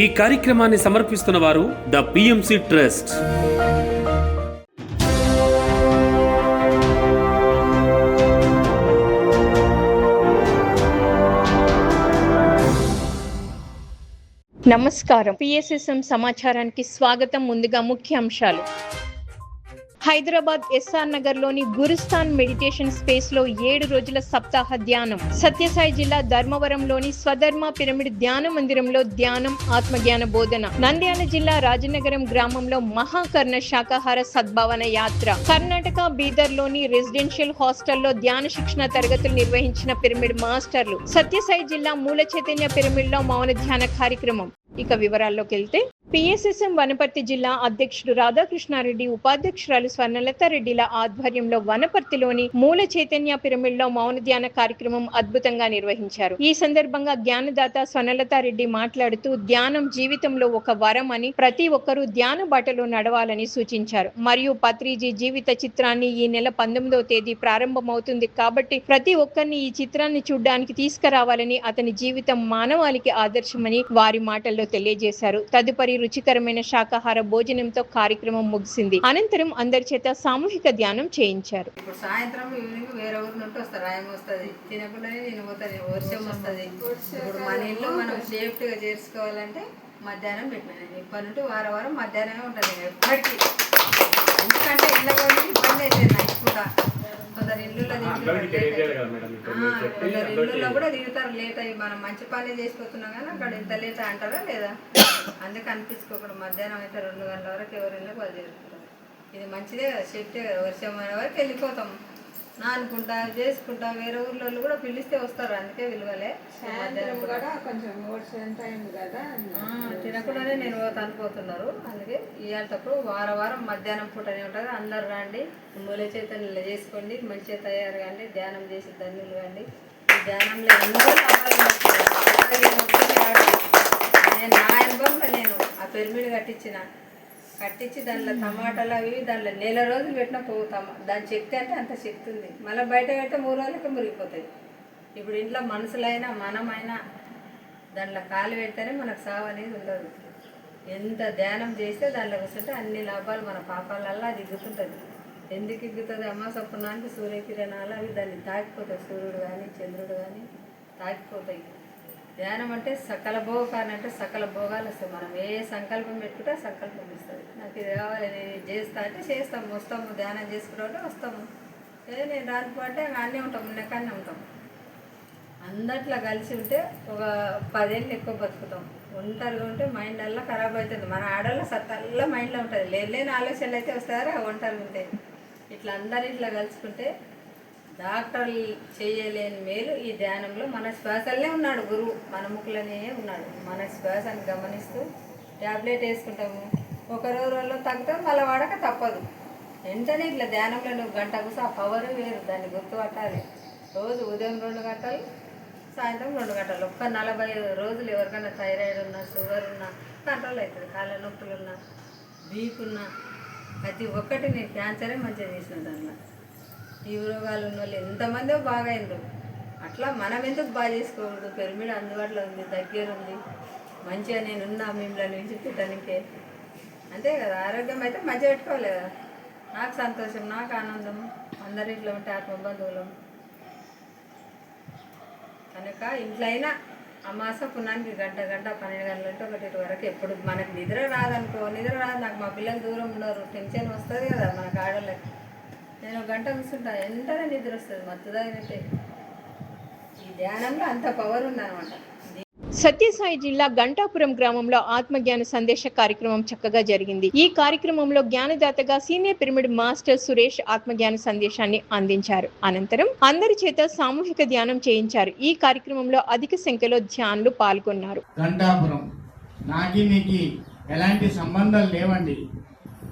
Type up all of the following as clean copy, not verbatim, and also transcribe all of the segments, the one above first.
ఈ కార్యక్రమాన్ని సమర్పిస్తున్న వారు ద పిఎంసి ట్రస్ట్. నమస్కారం. పిఎస్ఎస్ఎం సమాచారానికి స్వాగతం. ముందుగా ముఖ్యాంశాలు. హైదరాబాద్ ఎస్ఆర్ నగర్ లోని గురుస్థాన్ మెడిటేషన్ స్పేస్ లో 7 రోజుల సప్తాహ ధ్యానం. సత్యసాయి జిల్లా ధర్మవరంలోని స్వధర్మ పిరమిడ్ ధ్యాన మందిరంలో ధ్యానం, ఆత్మజ్ఞాన బోధన. నంద్యాల జిల్లా రాజనగరం గ్రామంలో మహాకర్ణ శాకాహార సద్భావన యాత్ర. కర్ణాటక బీదర్ లోని రెసిడెన్షియల్ హాస్టల్లో ధ్యాన శిక్షణ తరగతులు నిర్వహించిన పిరమిడ్ మాస్టర్లు. సత్యసాయి జిల్లా మూల చైతన్య పిరమిడ్ లో మౌన ధ్యాన కార్యక్రమం. ఇక వివరాల్లోకి వెళ్తే, పిఎస్ఎస్ఎం వనపర్తి జిల్లా అధ్యక్షుడు రాధాకృష్ణారెడ్డి, ఉపాధ్యక్షురాలు స్వర్ణలత రెడ్డిల ఆధ్వర్యంలో వనపర్తిలోని మూల చైతన్య పిరమిడ్ లో మౌన ధ్యాన కార్యక్రమం అద్భుతంగా నిర్వహించారు. ఈ సందర్భంగా జ్ఞానదాత స్వర్ణలత రెడ్డి మాట్లాడుతూ, ధ్యానం జీవితంలో ఒక వరం అని, ప్రతి ఒక్కరూ ధ్యాన బాటలో నడవాలని సూచించారు. మరియు పత్రిజీ జీవిత చిత్రాన్ని ఈ నెల 19వ తేదీ ప్రారంభమవుతుంది కాబట్టి ప్రతి ఒక్కరిని ఈ చిత్రాన్ని చూడ్డానికి తీసుకురావాలని, అతని జీవితం మానవాళికి ఆదర్శమని వారి మాటల్లో తెలియజేశారు. తదుపరి రుచికరమైన శాకాహార భోజనంతో కార్యక్రమం ముగిసింది. అనంతరం అందరి చేత సామూహిక ధ్యానం చేయించారు. ఇప్పుడు సాయంత్రం ఈవినింగ్ వేరే ఊరి నుండి వస్తారు, రాయం వస్తుంది, తినకుండానే నేను పోతాను, వర్షం వస్తుంది. ఇప్పుడు మన ఇల్లు మనం సేఫ్టీగా చేసుకోవాలంటే మధ్యాహ్నం పెట్టినాను. ఇప్పటి నుండి వారం మధ్యాహ్నమే ఉంటుంది ఎప్పటికీ. ఎందుకంటే ఇళ్ళ ఇబ్బంది అయితే నైట్ పూట కొందరు ఇల్లులో కూడా దిగుతారు లేట్ అయ్యి. మనం మంచి పని చేసుకొస్తున్నాం కానీ అక్కడ ఇంత లేట్ అంటారా లేదా? అందుకే అనిపించుకోకుండా మధ్యాహ్నం అయితే 2 గంటల వరకు ఎవరిలో వాళ్ళు జరుగుతారు. ఇది మంచిదే కదా, సేఫ్టీ కదా. వర్షం అయిన వరకు వెళ్ళిపోతాం, అనుకుంటా చేసుకుంటా. వేరే ఊర్లో కూడా పిలిస్తే వస్తారు, అందుకే విలువలే. తినకుండానే నేను అనుకోతున్నారు. అందుకే ఇవాళప్పుడు వారం మధ్యాహ్నం పూటనే ఉంటుంది. అందరు రండి, మూల చైతన్యంలో చేసుకోండి, మంచిగా తయారు కండి, ధ్యానం చేసి ధన్యులు కండి. ఈ ధ్యానంలో ఎన్నో నా అనుభవంలో నేను ఆ పిరమిడ్ కట్టించి దాంట్లో టమాటాలు అవి దాంట్లో నెల రోజులు పెట్టినా పోతాము. దాని శక్తి అంటే అంత శక్తి ఉంది. మళ్ళీ బయట పెడితే 3 రోజులకి మురిగిపోతాయి. ఇప్పుడు ఇంట్లో మనుషులైనా మనమైనా దాంట్లో కాలు పెడితేనే మనకు సావు అనేది ఉండదు. ఎంత ధ్యానం చేస్తే దాంట్లో కూర్చుంటే అన్ని లాభాలు మన పాపాలల్లా అది ఎగ్గుతుంటుంది. ఎందుకు ఎగ్గుతుంది? అమాసపున్నానికి సూర్యకిరణాలు అవి దాన్ని తాకిపోతాయి. సూర్యుడు కానీ చంద్రుడు కానీ తాకిపోతాయి. ధ్యానం అంటే సకల భోగాలు, అంటే సకల భోగాలు వస్తాయి. మనం ఏ సంకల్పం పెట్టుకుంటే ఆ సంకల్పం ఇస్తుంది. నాకు ఇది కావాలి, నేను ఇది చేస్తా అంటే చేస్తాము, వస్తాము. ధ్యానం చేసుకుంటే వస్తాము. నేను రాకపోతే అన్నీ ఉంటాము, నెక్కనే ఉంటాం. అందట్లో కలిసి ఉంటే ఒక 10 ఏళ్ళు ఎక్కువ బతుకుతాం. ఒంటరిగా ఉంటే మైండ్ అల్లా ఖరాబ్ అవుతుంది. మన ఆడల్లో సత్తల్లా మైండ్లో ఉంటుంది. లేని ఆలోచనలు అయితే వస్తారా ఒంటరిగా ఉంటే. ఇట్లా అందరు ఇట్లా కలుసుకుంటే డాక్టర్లు చేయలేని మేలు ఈ ధ్యానంలో. మన శ్వాసలనే ఉన్నాడు గురువు, మన ముక్కులనే ఉన్నాడు. మన శ్వాసని గమనిస్తూ ట్యాబ్లెట్ వేసుకుంటాము. ఒక రోజుల్లో తగ్గుతాం, మళ్ళీ వాడక తప్పదు. వెంటనే ఇట్లా ధ్యానంలో నువ్వు గంట కూర్చో, ఆ పవర్ వేరు, దాన్ని గుర్తుపట్టాలి. రోజు ఉదయం 2 గంటలు, సాయంత్రం 2 గంటలు. ఒక్క 40 రోజులు ఎవరికైనా థైరాయిడ్ ఉన్నా, షుగర్ ఉన్నా కంట్రోల్ అవుతుంది. కాళ్ళ నొప్పులు ఉన్నా, బీపీ ఉన్నా, ప్రతి ఒక్కటి. నేను క్యాన్సరే మంచిగా చేసిన దాంట్లో. ఈ రోగాలు ఉన్న వాళ్ళు ఎంతమందో బాగా అయిండ్రు. అట్లా మనం ఎందుకు బాగా చేసుకోకూడదు? పిరమిడ్ అందుబాటులో ఉంది, దగ్గర ఉంది. మంచిగా నేనున్నా మిమ్మల్ని విడిచిపెట్టడానికే, అంతే కదా. ఆరోగ్యం అయితే మంచిగా పెట్టుకోవాలి కదా. నాకు సంతోషం, నాకు ఆనందం, అందరి ఇంట్లో ఉంటే ఆత్మబంధువులం కనుక ఇంట్లో అయినా అమాస పున్నానికి గంట 12 గంటలు అంటే 1 వరకు. ఎప్పుడు మనకు నిద్ర రాదనుకో, నిద్ర రాదు. నాకు మా పిల్లలు దూరం ఉన్నారు, టెన్షన్ వస్తుంది కదా మనకు ఆడవాళ్ళకి. నేను 1 గంట కూర్చుంటా, వెంటనే నిద్ర వస్తుంది, మత్తుదాగినట్టే. ఈ ధ్యానంలో అంత పవర్ ఉందన్నమాట. సత్యసాయి జిల్లా గంటాపురం గ్రామంలో ఆత్మజ్ఞాన సందేశ కార్యక్రమం చక్కగా జరిగింది. ఈ కార్యక్రమంలో జ్ఞానదాతగా సీనియర్ పిరమిడ్ మాస్టర్ సురేష్ ఆత్మజ్ఞాన సందేశాన్ని అందించారు. అనంతరం అందరి చేత సామూహిక ధ్యానం చేయించారు. ఈ కార్యక్రమంలో అధిక సంఖ్యలో ధ్యానులు పాల్గొన్నారు. గంటాపురం నాకి మీకు ఎలాంటి సంబంధాలు లేవండి.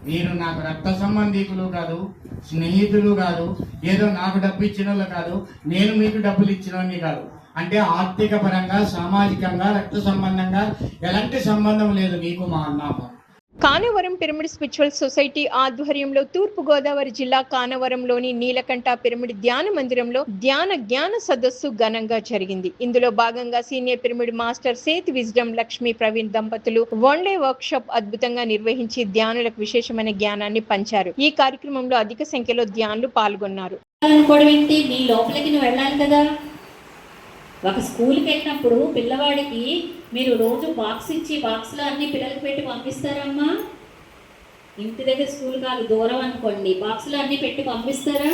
మీరు నాకు రక్త సంబంధికులు కాదు, స్నేహితులు కాదు, ఏదో నాకు డబ్బు ఇచ్చిన వాళ్ళు కాదు, నేను మీకు డబ్బులు ఇచ్చినోని కాదు. అంటే ఆర్థిక పరంగా, సామాజికంగా, రక్త సంబంధంగా ఎలాంటి సంబంధం లేదు నీకు మా అన్నాము. కానవరం పిరమిడ్ స్పిరిచువల్ సొసైటీ ఆధ్వర్యంలో తూర్పుగోదావరి జిల్లా కానవరంలోని నీలకంఠ పిరమిడ్ ధ్యాన మందిరంలో జ్ఞాన సదస్సు ఘనంగా జరిగింది. ఇందులో భాగంగా senior pyramid master Seth wisdom Lakshmi Praveen దంపతులు వన్డే వర్క్ షాప్ అద్భుతంగా నిర్వహించి ధ్యానులకు విశేషమైన జ్ఞానాన్ని పంచారు. ఈ కార్యక్రమంలో అధిక సంఖ్యలో ధ్యానులు పాల్గొన్నారు. నీ లోపలికి నువ్వు వెళ్ళాలి కదా. ఒక స్కూల్కి వెళ్ళినప్పుడు పిల్లవాడికి మీరు రోజు బాక్స్ ఇచ్చి బాక్స్లో అన్ని పిల్లలకి పెట్టి పంపిస్తారమ్మా? ఇంటి దగ్గర స్కూల్ కాదు, దూరం అనుకోండి, బాక్స్లో అన్ని పెట్టి పంపిస్తారా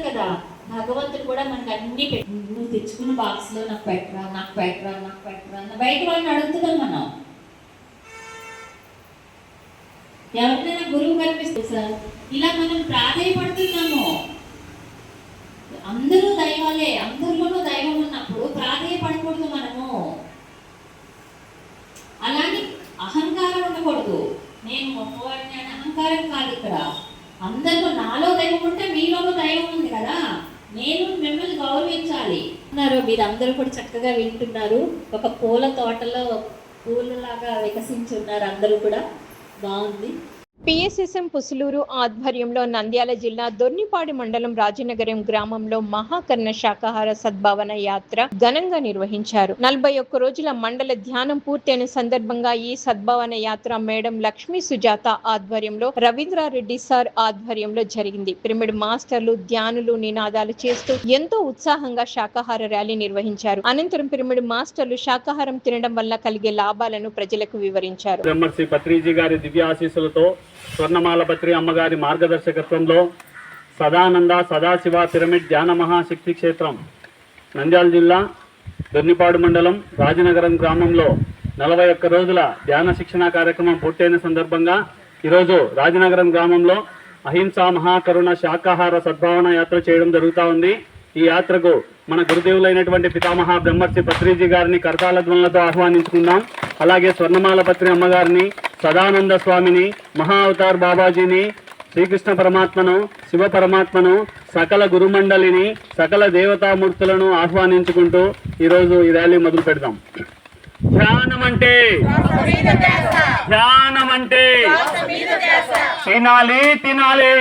కదా. భగవంతుడు కూడా మనకు అన్ని పెట్టి, నువ్వు తెచ్చుకున్న బాక్స్లో నాకు పెట్టరా నాకు పెట్టరా నాకు పెట్టరా అన్న బయట వాళ్ళని అడుగుతున్నాం మనం. ఎవరినైనా గురువు కనిపిస్తుంది సార్, ఇలా మనం ప్రాధేయపడుతున్నాము. అందరూ దైవాలే, అందరిలోనూ దైవం ఉన్నప్పుడు ప్రాధేయపడకూడదు మనము. అలానే అహంకారం ఉండకూడదు. నేను గొప్పవాడిని అని అహంకారం కాదు. ఇక్కడ అందరిలో నాలో దైవం ఉంటే మీలోనూ దైవం ఉంది కదా. నేను మిమ్మల్ని గౌరవించాలి అన్నారు. మీరు అందరూ కూడా చక్కగా వింటున్నారు. ఒక పూల తోటలో పూలలాగా వికసించి ఉన్నారు. అందరూ కూడా బాగుంది. పిఎస్ఎస్ఎం పుసులూరు ఆధ్వర్యంలో నంద్యాల జిల్లా దొర్నిపాడు మండలం రాజనగరం గ్రామంలో మహాకర్ణ శాకాహార సద్భావన యాత్ర ఘనంగా నిర్వహించారు. 41 రోజుల మండల ధ్యానం పూర్తయిన సందర్భంగా ఈ సద్భావన యాత్ర మేడం లక్ష్మీ సుజాత ఆధ్వర్యంలో రవీంద్రారెడ్డి సార్ ఆధ్వర్యంలో జరిగింది. పిరమిడ్ మాస్టర్లు ధ్యానులు నినాదాలు చేస్తూ ఎంతో ఉత్సాహంగా శాకాహార ర్యాలీ నిర్వహించారు. అనంతరం పిరమిడ్ మాస్టర్లు శాకాహారం తినడం వల్ల కలిగే లాభాలను ప్రజలకు వివరించారు. బ్రహ్మర్షి పత్రిజీ గారి దివ్య ఆశీస్సులతో, స్వర్ణమాల పత్రి అమ్మగారి మార్గదర్శకత్వంలో సదానంద సదాశివ పిరమిడ్ ధ్యాన మహాశక్తి క్షేత్రం నంద్యాల జిల్లా దొర్నిపాడు మండలం రాజనగరం గ్రామంలో 41 రోజుల ధ్యాన శిక్షణ కార్యక్రమం పూర్తయిన సందర్భంగా ఈరోజు రాజనగరం గ్రామంలో అహింసా మహాకరుణ శాకాహార సద్భావన యాత్ర చేయడం జరుగుతూ ఉంది. ఈ యాత్రకు మన గురుదేవులైనటువంటి పితామహ బ్రహ్మర్షి పత్రిజీ గారిని కరతాళ ధ్వనులతో ఆహ్వానించుకుందాం. అలాగే స్వర్ణమాల పత్రి అమ్మగారిని, సదానంద స్వామిని, మహా అవతార్ బాబాజీని, శ్రీకృష్ణ పరమాత్మను, శివ పరమాత్మను, సకల గురుమండలిని, సకల దేవతామూర్తులను ఆహ్వానించుకుంటూ ఈరోజు ఈ ర్యాలీ మొదలు పెడదాం. ధ్యానం అంటే తినాలి తినాలి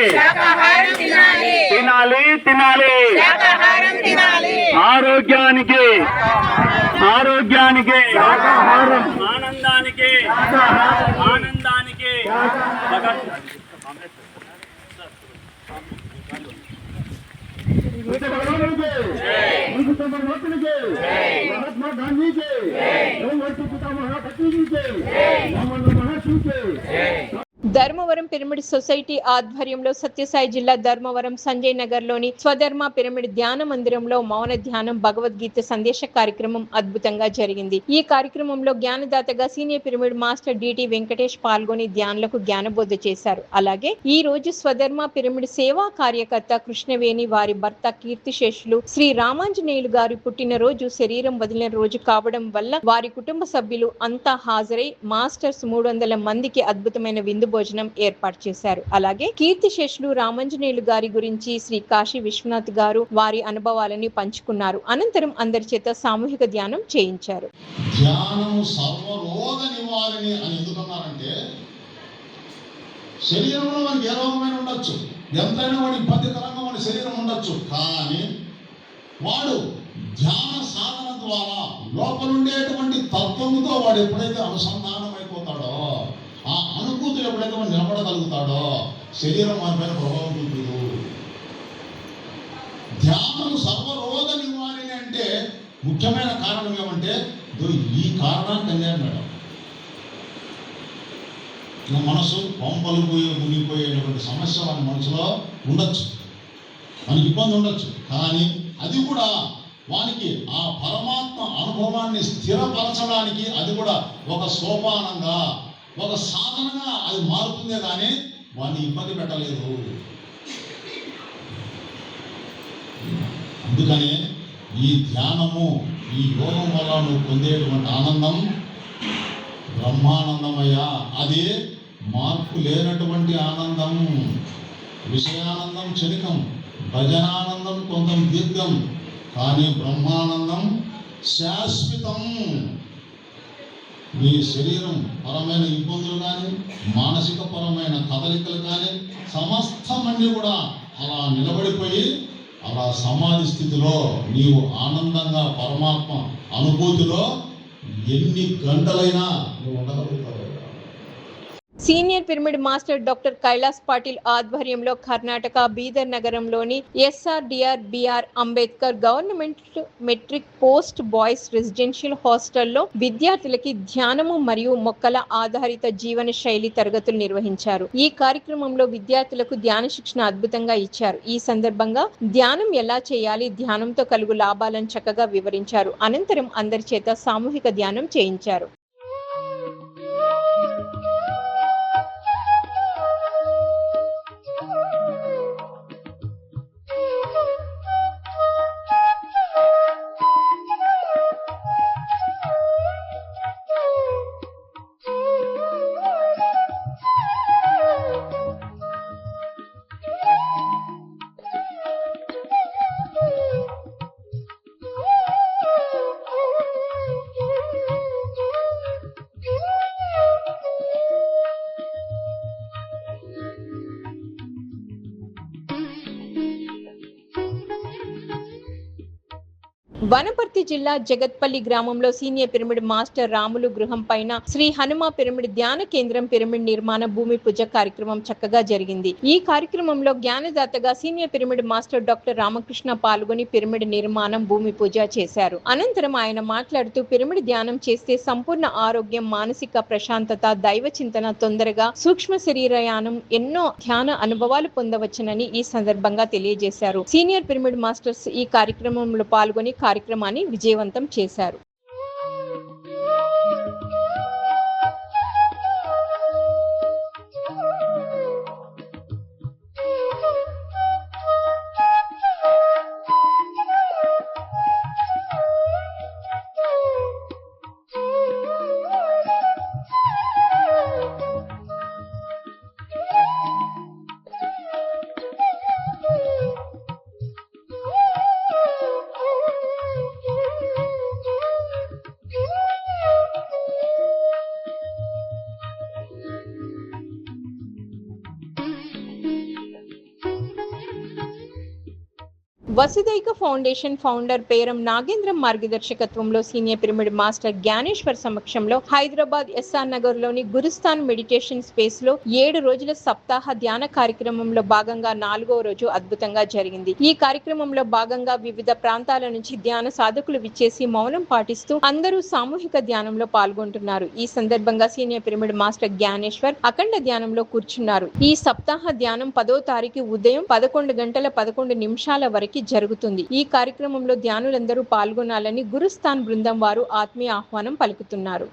తినాలి తినాలి ఆరోగ్యానికి ఆనందానికి महात्मा गांधी के, पितामह पत्रिजी के, महर्षि के। ధర్మవరం పిరమిడ్ సొసైటీ ఆధ్వర్యంలో సత్యసాయి జిల్లా ధర్మవరం సంజయ్ నగర్ లోని స్వధర్మ పిరమిడ్ ధ్యాన మందిరంలో మౌన ధ్యానం భగవద్గీత సందేశ కార్యక్రమం అద్భుతంగా జరిగింది. ఈ కార్యక్రమంలో జ్ఞానదాతగా senior pyramid master DT Venkatesh పాల్గొని ధ్యానులకు జ్ఞానబోధ చేశారు. అలాగే ఈ రోజు స్వధర్మ పిరమిడ్ సేవా కార్యకర్త కృష్ణవేణి వారి భర్త కీర్తిశేషులు శ్రీ రామాంజనేయులు గారి పుట్టినరోజు శరీరం వదిలిన రోజు కావడం వల్ల వారి కుటుంబ సభ్యులు అంతా హాజరై మాస్టర్స్ 300 మందికి అద్భుతమైన విందు భోజనం ఏర్పాటు చేశారు. అలాగే కీర్తిశేషులు రామాంజనేయులు గారి గురించి శ్రీ కాశీ విశ్వనాథ్ గారు వారి అనుభవాలని పంచుకున్నారు. అనంతరం అందరి చేత సామూహిక ధ్యానం చేయించారు. ధ్యానము సర్వరోగ నివారణి అని ఎందుకన్నారంటే, శరీరంలో మనకి ఏ రోగమైన ఉండొచ్చు, ఎంతైనా వాడు ఇబ్బందికరంగా మన శరీరం ఉండొచ్చు, కానీ వాడు ధ్యాన సాధన ద్వారా లోపలుండేటువంటి తత్వముతో వాడు ఎప్పుడైతే అనుసంధానం అయిపోతాడో, ఆ అనుభూతులు ఎప్పుడైతే మనం నిలబడగలుగుతాడో శరీరం మన పైన ప్రభావం చూపుతుంది. ధ్యానం సర్వరోగ నివారణ అంటే ముఖ్యమైన కారణం ఏమంటే, ఈ కారణాన్ని అన్నారు మేడం. మనసు పంపలు మునిగిపోయేటువంటి సమస్య మన మనసులో ఉండొచ్చు, మనకి ఇబ్బంది ఉండొచ్చు, కానీ అది కూడా వానికి ఆ పరమాత్మ అనుభవాన్ని స్థిరపరచడానికి అది కూడా ఒక సోపానంగా, ఒక సాధనగా అది మారుతుందే కానీ వాడిని ఇబ్బంది పెట్టలేదు. అందుకనే ఈ ధ్యానము, ఈ యోగం వల్ల నువ్వు పొందేటువంటి ఆనందం బ్రహ్మానందమయ్యా. అది మార్పు లేనటువంటి ఆనందం. విషయానందం క్షణికం, భజనానందం కొంత దీర్ఘం, కానీ బ్రహ్మానందం శాశ్వతం. మీ శరీరం పరమైన ఇబ్బందులు కానీ మానసిక పరమైన కదలికలు కానీ సమస్తమన్నీ కూడా అలా నిలబడిపోయి అలా సమాధి స్థితిలో నీవు ఆనందంగా పరమాత్మ అనుభూతిలో ఎన్ని గంటలైనా నువ్వు ఉండగలుగుతావు. Senior pyramid master doctor Kailas Patil ఆధ్వర్యంలో కర్ణాటక బీదర్ నగరంలోని SRDR BR Ambedkar government matric post boys residential హాస్టల్లో విద్యార్థులకి ధ్యానము మరియు మొక్కల ఆధారిత జీవన శైలి తరగతులు నిర్వహించారు. ఈ కార్యక్రమంలో విద్యార్థులకు ధ్యాన శిక్షణ అద్భుతంగా ఇచ్చారు. ఈ సందర్భంగా ధ్యానం ఎలా చేయాలి, ధ్యానంతో కలుగు లాభాలను చక్కగా వివరించారు. అనంతరం అందరి చేత సామూహిక ధ్యానం చేయించారు. వనపర్తి జిల్లా జగత్పల్లి గ్రామంలో సీనియర్ పిరమిడ్ మాస్టర్ రాములు గృహం పైన శ్రీ హనుమ పిరమిడ్ ధ్యాన కేంద్రం పిరమిడ్ నిర్మాణ భూమి పూజ కార్యక్రమం చక్కగా జరిగింది. ఈ కార్యక్రమంలో జ్ఞానదాతగా senior pyramid master doctor Ramakrishna పాల్గొని పిరమిడ్ నిర్మాణం భూమి పూజ చేశారు. అనంతరం ఆయన మాట్లాడుతూ పిరమిడ్ ధ్యానం చేస్తే సంపూర్ణ ఆరోగ్యం, మానసిక ప్రశాంతత, దైవ చింతన, తొందరగా సూక్ష్మ శరీరయానం, ఎన్నో ధ్యాన అనుభవాలు పొందవచ్చునని ఈ సందర్భంగా తెలియజేశారు. సీనియర్ పిరమిడ్ మాస్టర్స్ ఈ కార్యక్రమంలో పాల్గొని కార్యక్రమాన్ని విజయవంతం చేశారు. వసుదైక ఫౌండేషన్ ఫౌండర్ పేరం నాగేంద్రం మార్గదర్శకత్వంలో సీనియర్ పిరమిడ్ మాస్టర్ జ్ఞానేశ్వర్ సమక్షంలో హైదరాబాద్ ఎస్ఆర్ నగర్ లోని గురుస్థాన్ మెడిటేషన్ స్పేస్ లో 7 రోజుల సప్తాహ ధ్యాన కార్యక్రమంలో భాగంగా 4వ రోజు అద్భుతంగా జరిగింది. ఈ కార్యక్రమంలో భాగంగా వివిధ ప్రాంతాల నుంచి ధ్యాన సాధకులు విచ్చేసి మౌనం పాటిస్తూ అందరూ సామూహిక ధ్యానంలో పాల్గొంటున్నారు. ఈ సందర్భంగా సీనియర్ పిరమిడ్ మాస్టర్ జ్ఞానేశ్వర్ అఖండ ధ్యానంలో కూర్చున్నారు. ఈ సప్తాహ ధ్యానం 10వ తారీఖు ఉదయం 11:11 వరకు జరుగుతుంది. ఈ కార్యక్రమంలో ధ్యానులందరూ పాల్గొనాలని గురుస్థాన్ బృందం వారు ఆత్మీయ ఆహ్వానం పలుకుతున్నారు.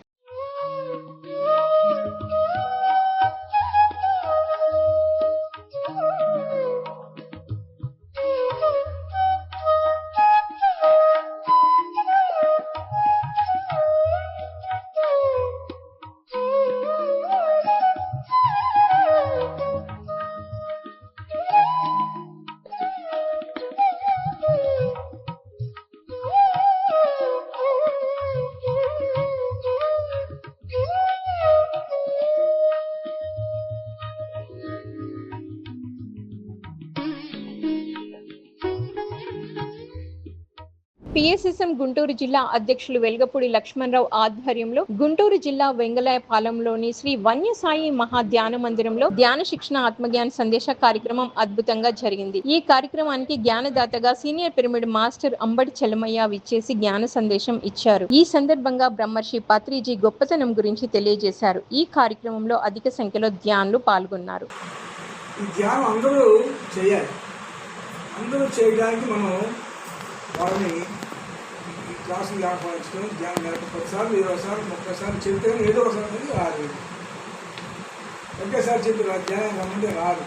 పిఎస్ఎస్ఎం గుంటూరు జిల్లా అధ్యక్షులు వెల్గపూడి లక్ష్మణరావు ఆధ్వర్యంలో గుంటూరు జిల్లా వెంగళపాలెంలోని శ్రీ వన్యసాయి మహా ధ్యాన మందిరంలో ధ్యాన శిక్షణ ఆత్మజ్ఞాన సందేశ కార్యక్రమం అద్భుతంగా జరిగింది. ఈ కార్యక్రమానికి జ్ఞానదాతగా senior pyramid master Ambati Chalamayya విచ్చేసి జ్ఞాన సందేశం ఇచ్చారు. ఈ సందర్భంగా బ్రహ్మర్షి పత్రిజీ గొప్పతనం గురించి తెలియజేశారు. ఈ కార్యక్రమంలో అధిక సంఖ్యలో ధ్యానులు పాల్గొన్నారు. ఈ ధ్యానం అందరూ చేయాలి. అందరూ చేయడానికి మనం వాళ్ళని క్లాసులు ఆహ్వానించడం, ధ్యానం నెలకు 10 సార్లు, 20 సార్లు, 30 సార్లు చెబితే ఏదో ఒకసారి రాదు. ఒకేసారి చెప్పి ధ్యానం రమ్మంటే రాదు.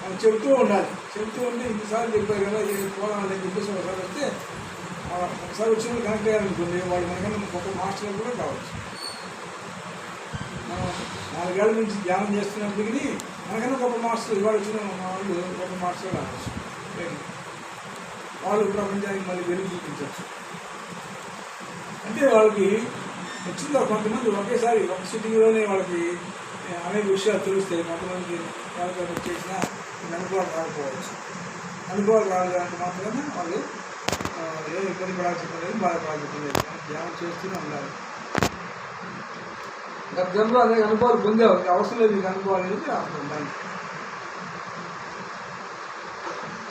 మనం చెబుతూ ఉండాలి. చెబుతూ ఉంటే ఇన్నిసార్లు చెప్పారు కదా, ఇది పోవాలని చెప్పేసి ఒకసారి వస్తే ఒకసారి వచ్చిన కనెక్ట్ అయ్యారనుకోండి, వాళ్ళు మనకన్నా గొప్ప మాస్టర్లు కూడా కావచ్చు. మనం 4 ఏళ్ళ నుంచి ధ్యానం చేస్తున్నప్పటికీ మనకన్నా గొప్ప మాస్టర్లు ఇవాళ వచ్చిన వాళ్ళు గొప్ప మాస్టర్లు కావచ్చు. వాళ్ళు ప్రపంచానికి మళ్ళీ వెలుగు చూపించవచ్చు. అంటే వాళ్ళకి వచ్చిందో కొంతమంది ఒకేసారి ఒక సిట్టింగ్లోనే వాళ్ళకి అనేక విషయాలు తెలుస్తాయి. కొంతమందికి ఎవరికైనా చేసిన అనుభవాలు రాకపోవచ్చు. అనుభవాలు రావాలంటే మాత్రమే వాళ్ళు ఏ ఇబ్బంది పడాల్సి లేదు, బాధపడాల్సి లేదు. ధ్యానం చేస్తూనే ఉండాలి. గత జన్మలో అనేక అనుభవాలు పొందావు, అవసరం లేదు నీకు అనుభవాలు అనేది అర్థం.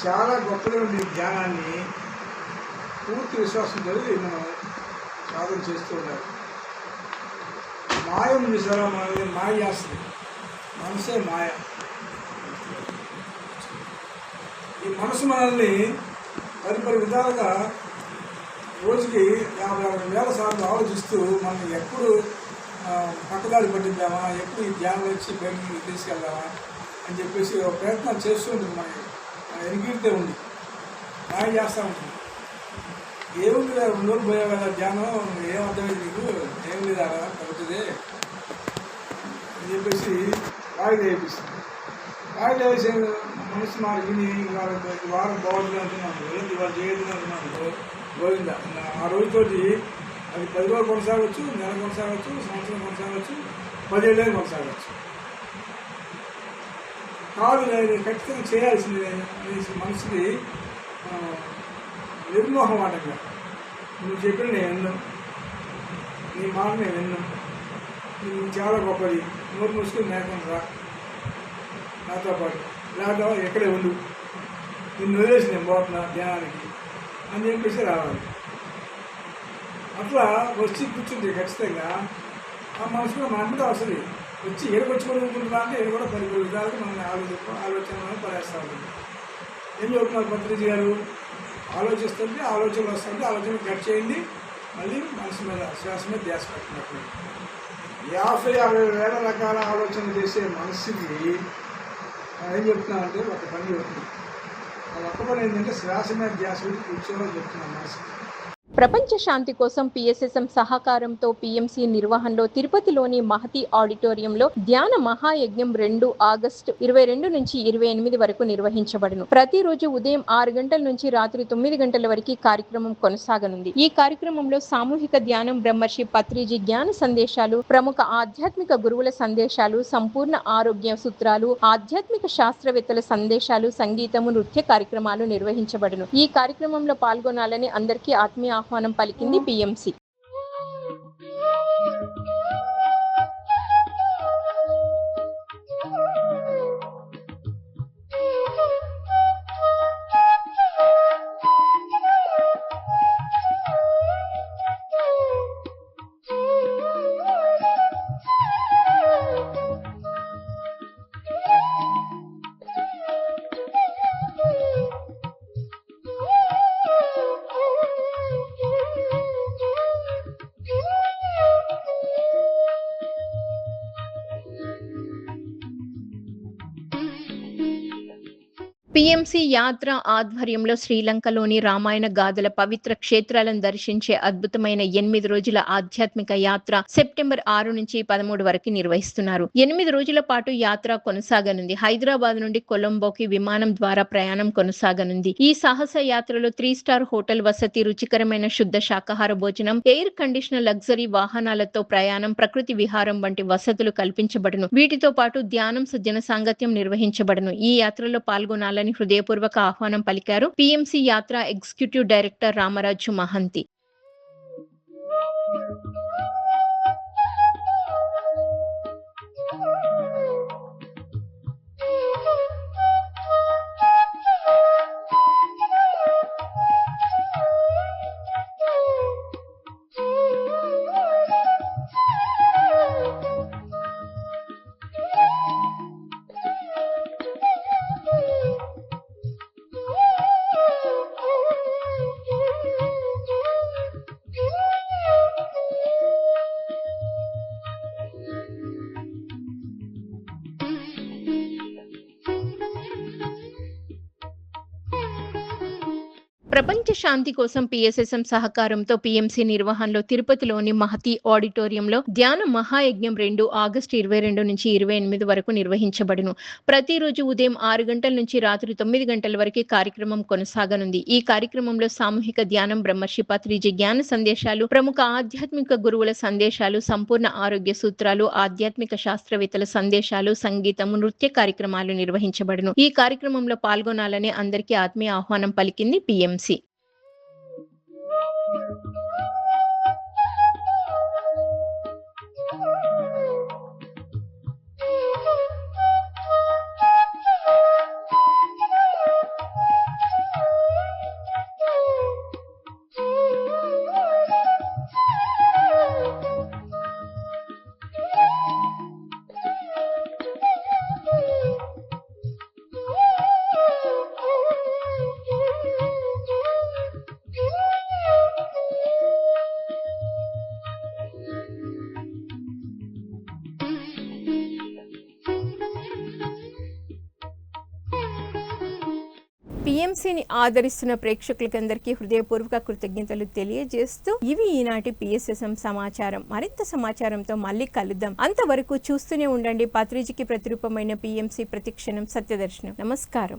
చాలా గొప్పగా ఉండే ధ్యానాన్ని పూర్తి విశ్వాసంతో మనం సాధన చేస్తూ ఉండాలి. మాయ ఉంది సార్, మనల్ని మాయ చేస్తుంది. మనసే మాయ. ఈ మనసు మనల్ని పరిపరి విధాలుగా రోజుకి 50,000 సార్లు ఆలోచిస్తూ మనం ఎప్పుడు పక్కదారి పట్టిద్దామా, ఎప్పుడు ఈ ధ్యానం వచ్చి బయటికి తీసుకెళ్దామా అని చెప్పేసి ఒక ప్రయత్నం చేస్తూ ఉంటుంది. మనకి ఎనిగిరితే ఉంది, మాయ చేస్తూ ఉంటుంది. ఏముంది 2 రోజులు పోయా కదా ధ్యానం, ఏమర్థమైంది నీకు, ఏం లేదా తగ్గుతుంది అని చెప్పేసి వాయిదా వేయిస్తుంది. వాయిదా వేసే మనసు మాట విని వారం బాగుంటుంది అంటున్నాను, ఇవాళ చేయదు అంటున్నాను, గోవిందా. ఆ రోజుతోటి అది 10 రోజులు కొనసాగవచ్చు, నెల కొనసాగవచ్చు, సంవత్సరం కొనసాగవచ్చు, 10 ఏళ్ళే కొనసాగవచ్చు. కాదు నేను ఖచ్చితంగా చేయాల్సింది మనసుకి నిర్మోహం ఆటంగా. నువ్వు చెప్పిన నేను విన్నాను, నీ మాట నేను విన్నాను, నువ్వు చాలా గొప్పది, నోరు మూసుకొని లేకుండా రా నాతో పాటు, లేదా ఎక్కడే ఉండు, నిన్ను వదిలేసి నేను పోతున్నా ధ్యానానికి అని చెప్పేసి రావాలి. అట్లా వచ్చి కూర్చుంటే ఖచ్చితంగా ఆ మనసులో మన మీద అవసరం వచ్చి ఎడకొచ్చి కూడా ఊరుకుంటున్నా అంటే ఎడ కూడా 10 విధాలుగా మనం ఆలోచన పడేస్తూ ఉంటుంది. ఏం చెబుతున్నారు పత్రిజీ గారు? ఆలోచిస్తుంటే ఆలోచనలు వస్తుంటే ఆలోచన కట్ చేయండి, మళ్ళీ మనసు మీద శ్వాస మీద ధ్యాస పెట్టినట్టు. 50,000 రకాల ఆలోచనలు చేసే మనసుకి ఏం చెప్తున్నానంటే ఒక పని చెప్తున్నాను. ఆ ఒక్క పని ఏంటంటే శ్వాస మీద ధ్యాస పెట్టి కూర్చోవాలని చెప్తున్నాను మనసుకి. ప్రపంచ శాంతి కోసం పిఎస్ఎస్ఎం సహకారంతో పిఎంసి నిర్వహణలో తిరుపతిలోని మహతి ఆడిటోరియంలో ధ్యాన మహాయజ్ఞం 2 ఆగస్టు 22 నుంచి 28 వరకు నిర్వహించబడును. ప్రతిరోజు ఉదయం 6 గంటల నుంచి రాత్రి 9 గంటల వరకు కార్యక్రమం కొనసాగనుంది. ఈ కార్యక్రమంలో సామూహిక ధ్యానం, బ్రహ్మర్షి పత్రిజీ జ్ఞాన సందేశాలు, ప్రముఖ ఆధ్యాత్మిక గురువుల సందేశాలు, సంపూర్ణ ఆరోగ్య సూత్రాలు, ఆధ్యాత్మిక శాస్త్రవేత్తల సందేశాలు, సంగీతము, నృత్య కార్యక్రమాలు నిర్వహించబడును. ఈ కార్యక్రమంలో పాల్గొనాలని అందరికీ ఆత్మీయ ఆహ్వానం పలికింది పిఎంసి. పిఎంసి యాత్ర ఆధ్వర్యంలో శ్రీలంకలోని రామాయణ గాథల పవిత్ర క్షేత్రాలను దర్శించే అద్భుతమైన 8 రోజుల ఆధ్యాత్మిక యాత్ర సెప్టెంబర్ 6 నుంచి 13 వరకు నిర్వహిస్తున్నారు. 8 రోజుల పాటు యాత్ర కొనసాగనుంది. హైదరాబాద్ నుండి కొలంబోకి విమానం ద్వారా ప్రయాణం కొనసాగనుంది. ఈ సాహస యాత్రలో 3 స్టార్ హోటల్ వసతి, రుచికరమైన శుద్ధ శాకాహార భోజనం, ఎయిర్ కండిషనర్ లగ్జరీ వాహనాలతో ప్రయాణం, ప్రకృతి విహారం వంటి వసతులు కల్పించబడును. వీటితో పాటు ధ్యానం, సజ్జన సాంగత్యం నిర్వహించబడును. ఈ యాత్రలో పాల్గొనాలని హృదయపూర్వక ఆహ్వానం పలికారు పిఎంసి యాత్ర ఎగ్జిక్యూటివ్ డైరెక్టర్ రామరాజు మహంతి. ప్రపంచ శాంతి కోసం పిఎస్ఎస్ఎం సహకారంతో పిఎంసి నిర్వహణలో తిరుపతిలోని మహతి ఆడిటోరియంలో ధ్యాన మహాయజ్ఞం 2 ఆగస్టు 22 నుంచి 28 వరకు నిర్వహించబడును. ప్రతిరోజు ఉదయం 6 గంటల నుంచి రాత్రి 9 గంటల వరకు కార్యక్రమం కొనసాగనుంది. ఈ కార్యక్రమంలో సామూహిక ధ్యానం, బ్రహ్మర్షి పత్రిజీ జ్ఞాన సందేశాలు, ప్రముఖ ఆధ్యాత్మిక గురువుల సందేశాలు, సంపూర్ణ ఆరోగ్య సూత్రాలు, ఆధ్యాత్మిక శాస్త్రవేత్తల సందేశాలు, సంగీతం, నృత్య కార్యక్రమాలు నిర్వహించబడును. ఈ కార్యక్రమంలో పాల్గొనాలని అందరికీ ఆత్మీయ ఆహ్వానం పలికింది పిఎంసి. పిఎంసిని ఆదరిస్తున్న ప్రేక్షకులకందరికీ హృదయపూర్వక కృతజ్ఞతలు తెలియజేస్తూ ఇవి ఈనాటి పిఎస్ఎస్ఎం సమాచారం. మరింత సమాచారంతో మళ్ళీ కలుద్దాం. అంతవరకు చూస్తూనే ఉండండి పత్రిజీకి ప్రతిరూపమైన పిఎంసి ప్రతిక్షణం సత్యదర్శనం. నమస్కారం.